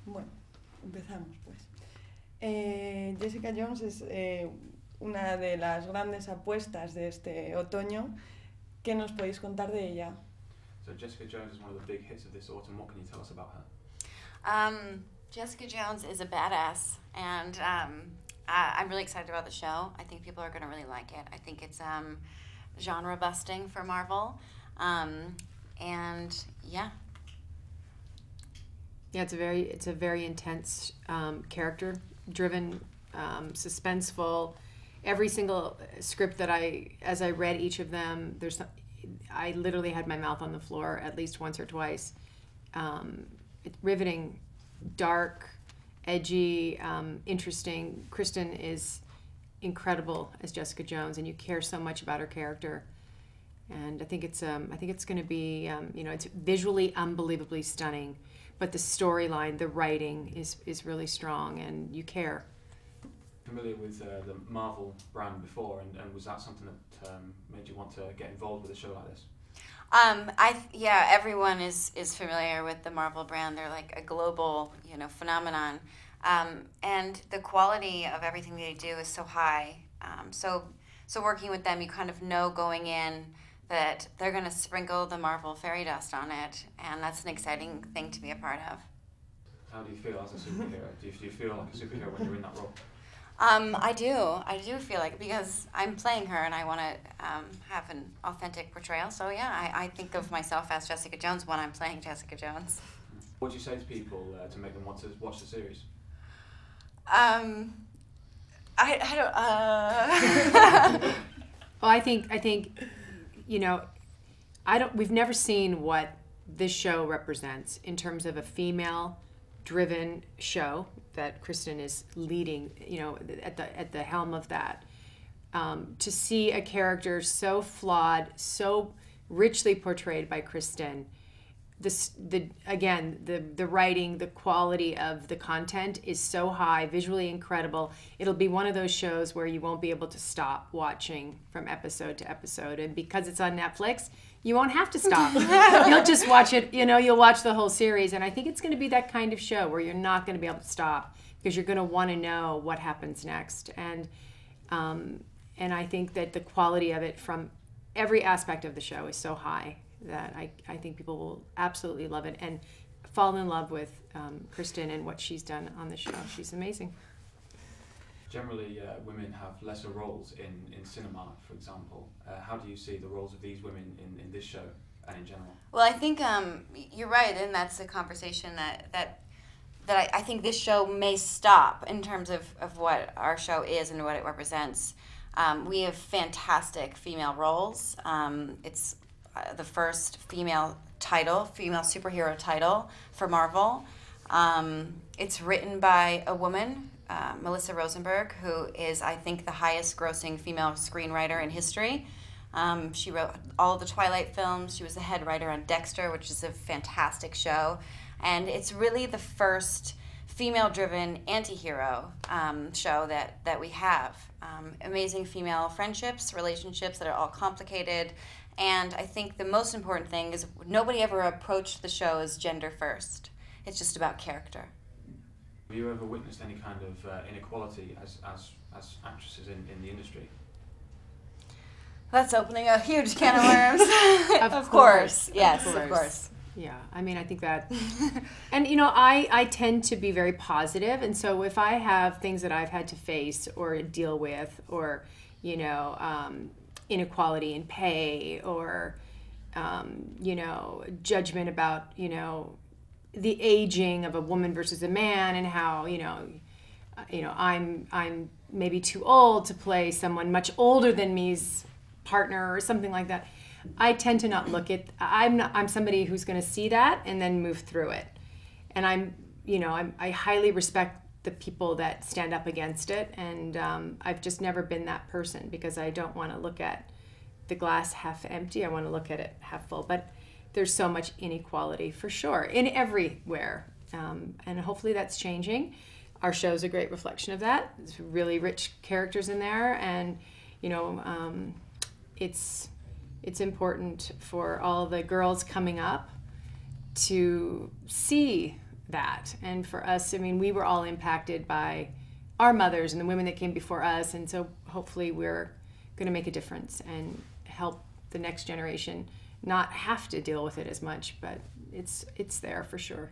Bueno, empezamos pues. Jessica Jones es una de las grandes apuestas de este otoño. ¿Qué nos podéis contar de ella? So Jessica Jones is one of the big hits of this autumn. What can you tell us about her? Jessica Jones is a badass, and I'm really excited about the show. I think people are going to really like it. I think it's genre busting for Marvel, and yeah. Yeah, it's a very intense, character-driven, suspenseful. Every single script that as I read each of them, I literally had my mouth on the floor at least once or twice. It's riveting, dark, edgy, interesting. Krysten is incredible as Jessica Jones, and you care so much about her character. And I think it's going to be, it's visually unbelievably stunning, but the storyline, the writing is really strong, and you care. Familiar with the Marvel brand before, and was that something that made you want to get involved with a show like this? Everyone is familiar with the Marvel brand. They're like a global, phenomenon, and the quality of everything they do is so high. So working with them, you kind of know going in that they're going to sprinkle the Marvel fairy dust on it, and that's an exciting thing to be a part of. How do you feel as a superhero? Do you feel like a superhero when you're in that role? I do feel like, because I'm playing her and I want to have an authentic portrayal. So yeah, I think of myself as Jessica Jones when I'm playing Jessica Jones. What do you say to people to make them want to watch the series? I don't. Well, I think we've never seen what this show represents in terms of a female-driven show that Krysten is leading, at the helm of that. To see a character so flawed, so richly portrayed by Krysten, the writing, the quality of the content is so high, visually incredible. It'll be one of those shows where you won't be able to stop watching from episode to episode, and because it's on Netflix, you won't have to stop. You'll just watch it, you'll watch the whole series, and I think it's going to be that kind of show where you're not going to be able to stop because you're going to want to know what happens next. And I think that the quality of it from every aspect of the show is so high that I think people will absolutely love it and fall in love with Krysten and what she's done on the show. She's amazing. Generally, women have lesser roles in cinema, for example. How do you see the roles of these women in this show and in general? Well, I think you're right, and that's a conversation that I think this show may stop in terms of what our show is and what it represents. We have fantastic female roles. It's the first female superhero title for Marvel. It's written by a woman, Melissa Rosenberg, who is, I think, the highest grossing female screenwriter in history. She wrote all the Twilight films. She was the head writer on Dexter, which is a fantastic show. And it's really the first female-driven anti-hero show that we have. Amazing female friendships, relationships that are all complicated. And I think the most important thing is nobody ever approached the show as gender first. It's just about character. Have you ever witnessed any kind of inequality as actresses in the industry? That's opening a huge can of worms. Of course. Yes, of course. Yeah, I mean, I think that, and I tend to be very positive, and so if I have things that I've had to face or deal with, or inequality in pay, or judgment about the aging of a woman versus a man, and how I'm maybe too old to play someone much older than me's partner or something like that. I tend to not look at. I'm somebody who's going to see that and then move through it, and I highly respect the people that stand up against it, and I've just never been that person because I don't want to look at the glass half empty. I want to look at it half full. But there's so much inequality for sure in everywhere, and hopefully that's changing. Our show's a great reflection of that. There's really rich characters in there, and it's important for all the girls coming up to see that. And for us, I mean, we were all impacted by our mothers and the women that came before us, and so hopefully we're going to make a difference and help the next generation not have to deal with it as much, but it's there for sure.